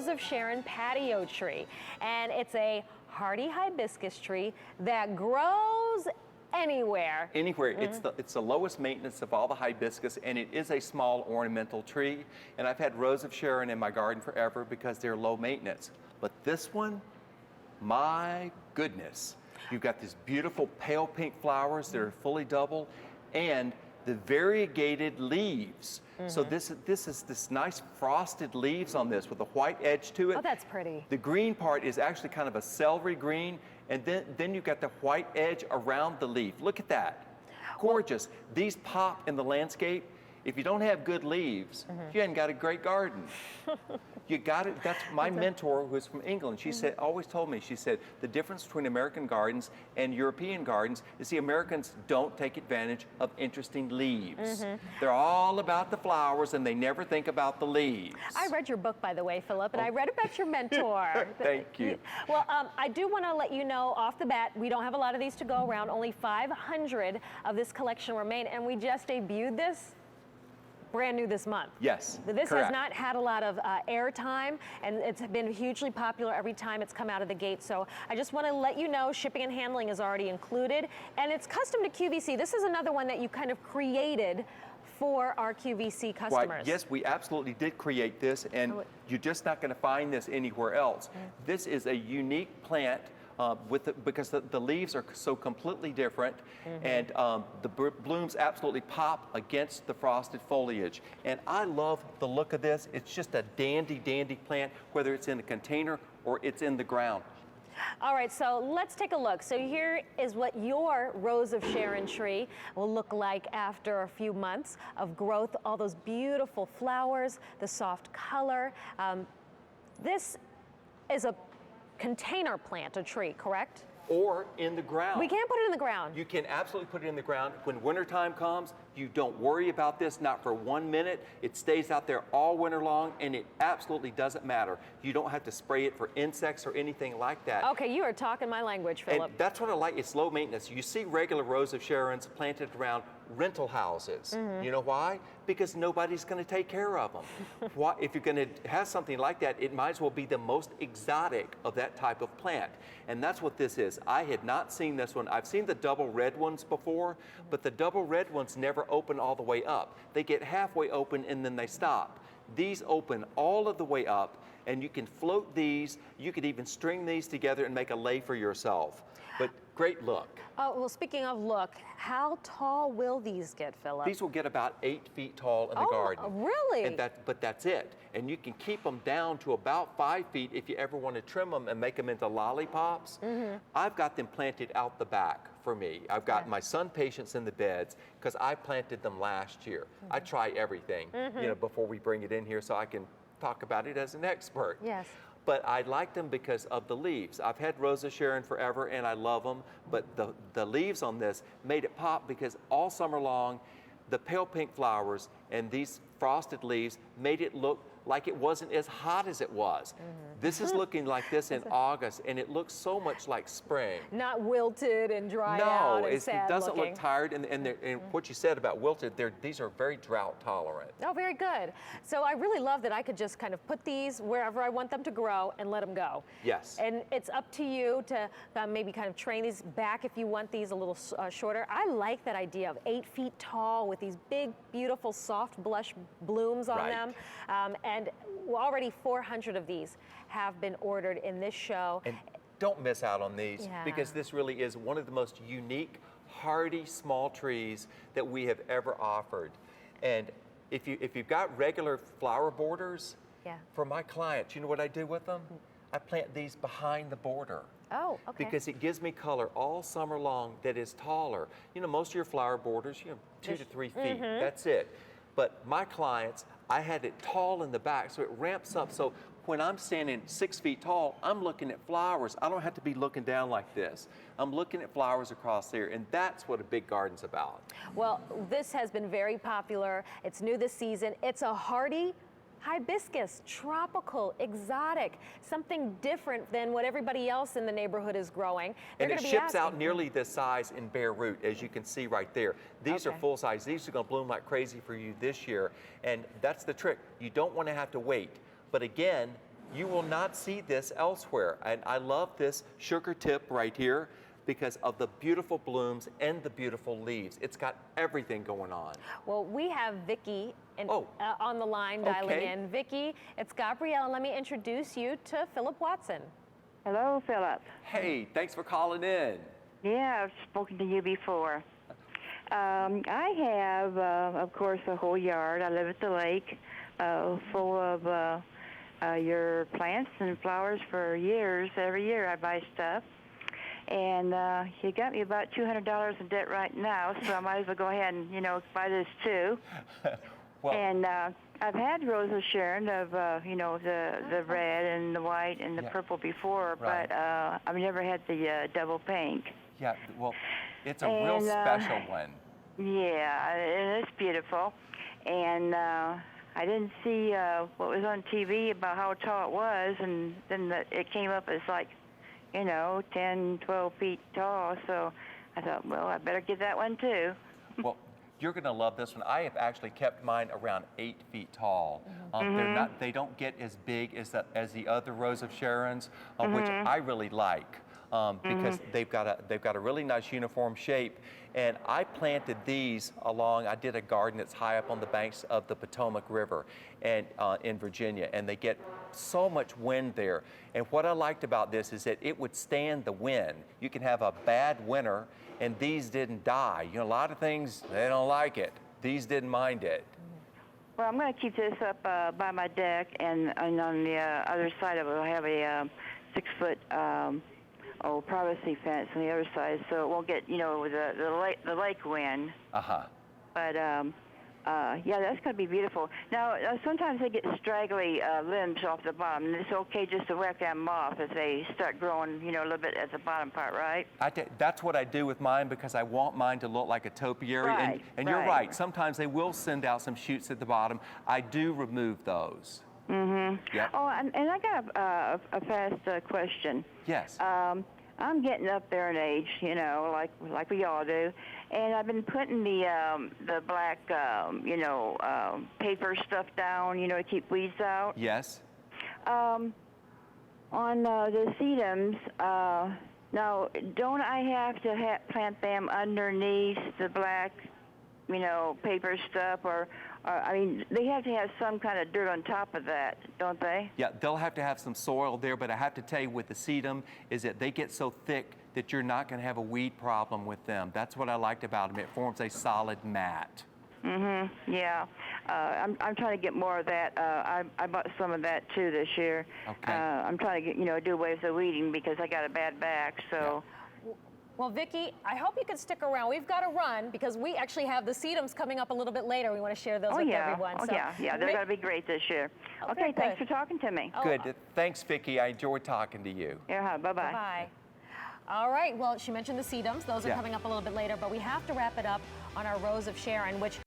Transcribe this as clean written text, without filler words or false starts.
Rose of Sharon patio tree. And it's a hardy hibiscus tree that grows anywhere. Anywhere. It's the lowest maintenance of all the hibiscus, and it is a small ornamental tree. And I've had Rose of Sharon in my garden forever because they're low maintenance. But this one, my goodness. You've got these beautiful pale pink flowers that are fully double, and the variegated leaves. So this is this nice frosted leaves on this with a white edge to it. Oh, that's pretty. The green part is actually kind of a celery green, and then you've got the white edge around the leaf. Look at that. Gorgeous. These pop in the landscape. If you don't have good leaves, you haven't got a great garden. You got it. That's my mentor, who's from England. She said, always told me, she said, the difference between American gardens and European gardens is the Americans don't take advantage of interesting leaves. They're all about the flowers and they never think about the leaves. I read your book, by the way, Philip, and I read about your mentor. Thank you. Well, I do want to let you know off the bat, we don't have a lot of these to go around. Only 500 of this collection remain, and we just debuted this brand new this month. Yes, This correct. has not had a lot of airtime, and it's been hugely popular every time it's come out of the gate. So I just want to let you know shipping and handling is already included, and it's custom to QVC. This is another one that you kind of created for our QVC customers. Right. Yes, we absolutely did create this, and you're just not going to find this anywhere else. This is a unique plant because the leaves are so completely different, and the blooms absolutely pop against the frosted foliage. And I love the look of this. It's just a dandy, dandy plant, whether it's in a container or it's in the ground. All right, so let's take a look. So here is what your Rose of Sharon tree will look like after a few months of growth. All those beautiful flowers, the soft color. This is a container plant, a tree, correct? Or in the ground. We can put it in the ground. You can absolutely put it in the ground. When wintertime comes, you don't worry about this, not for 1 minute. It stays out there all winter long, and it absolutely doesn't matter. You don't have to spray it for insects or anything like that. Okay, you are talking my language, Philip. And that's what I like. It's low maintenance. You see regular Rose of Sharons planted around rental houses. You know why? Because nobody's going to take care of them. Why, if you're going to have something like that, it might as well be the most exotic of that type of plant. And that's what this is. I had not seen this one. I've seen the double red ones before, but the double red ones never open all the way up. They get halfway open and then they stop. These open all of the way up, and you can float these. You could even string these together and make a lay for yourself. But great look. Oh, well, speaking of look, how tall will these get, Philip? These will get about 8 feet tall in the garden. Really? And but that's it. And you can keep them down to about 5 feet if you ever want to trim them and make them into lollipops. I've got them planted out the back for me. I've got my sun patients in the beds because I planted them last year. I try everything, you know, before we bring it in here so I can talk about it as an expert. Yes. But I liked them because of the leaves. I've had Rose of Sharon forever and I love them, but the leaves on this made it pop because all summer long, the pale pink flowers and these frosted leaves made it look like it wasn't as hot as it was. This is looking like this in August, and it looks so much like spring. Not wilted and dried out and it sad doesn't looking. look tired, and what you said about wilted, these are very drought tolerant. Oh, very good. So I really love that I could just kind of put these wherever I want them to grow and let them go. Yes. And it's up to you to maybe kind of train these back if you want these a little shorter. I like that idea of 8 feet tall with these big, beautiful, soft blush blooms on them. And already 400 of these have been ordered in this show. And don't miss out on these because this really is one of the most unique, hardy, small trees that we have ever offered. And if you've got regular flower borders, for my clients, you know what I do with them? I plant these behind the border. Oh, okay. Because it gives me color all summer long that is taller. You know, most of your flower borders, you know, 2 to 3 feet, that's it. But my clients, I had it tall in the back, so it ramps up. So when I'm standing 6 feet tall, I'm looking at flowers. I don't have to be looking down like this. I'm looking at flowers across there, and that's what a big garden's about. Well, this has been very popular. It's new this season. It's a hardy hibiscus, tropical, exotic, something different than what everybody else in the neighborhood is growing. And it ships out nearly this size in bare root, as you can see right there. These are full size. These are going to bloom like crazy for you this year. And that's the trick. You don't want to have to wait. But again, You will not see this elsewhere. And I love this sugar tip right here because of the beautiful blooms and the beautiful leaves. It's got everything going on. Well, we have Vicki on the line dialing Okay. in. Vicki, it's Gabrielle, and let me introduce you to Philip Watson. Hello, Philip. Hey, thanks for calling in. Yeah, I've spoken to you before. I have, of course, a whole yard. I live at the lake, full of your plants and flowers for years. Every year I buy stuff. And you got me about $200 in debt right now, so I might as well go ahead and, buy this too. Well, And I've had Rose of Sharon of, the red and the white and the purple before, Right. but I've never had the double pink. yeah, well, it's a real special one. Yeah, and it's beautiful. And I didn't see what was on TV about how tall it was, and then it came up as like, 10, 12 feet tall. So I thought, well, I better get that one too. Well, you're going to love this one. I have actually kept mine around 8 feet tall. They don't get as big as the other Rose of Sharons, which I really like because they've got a really nice uniform shape. And I planted these along. I did a garden that's high up on the banks of the Potomac River, and in Virginia, and they get so much wind there. And what I liked about this is that it would stand the wind. You can have a bad winter, and these didn't die. A lot of things, they don't like it. These didn't mind it. Well, I'm going to keep this up by my deck, and on the other side of it, I have a 6-foot privacy fence on the other side, so it won't get, the lake wind. But yeah, that's going to be beautiful. Now, sometimes they get straggly limbs off the bottom, and it's okay just to whack them off if they start growing, a little bit at the bottom part, right? That's what I do with mine because I want mine to look like a topiary. Right, and you're right. Sometimes they will send out some shoots at the bottom. I do remove those. Yep. Oh, and I got a fast question. Yes. I'm getting up there in age, like we all do, and I've been putting the black, paper stuff down, to keep weeds out. Yes. On the sedums, now, don't I have to plant them underneath the black, paper stuff, or I mean, they have to have some kind of dirt on top of that, don't they? Yeah, they'll have to have some soil there, but I have to tell you with the sedum is that they get so thick that you're not going to have a weed problem with them. That's what I liked about them. It forms a solid mat. Yeah. I'm trying to get more of that. I bought some of that too this year. Okay. I'm trying to get, do away with the weeding because I got a bad back, so. Yeah. Well, Vicki, I hope you can stick around. We've got to run because we actually have the sedums coming up a little bit later. We want to share those with everyone. Oh, yeah. They're going to be great this year. Okay, thanks for talking to me. Good. Thanks, Vicki. I enjoyed talking to you. Yeah, bye-bye. Bye. All right. Well, she mentioned the sedums. Those are coming up a little bit later, but we have to wrap it up on our Rose of Sharon, which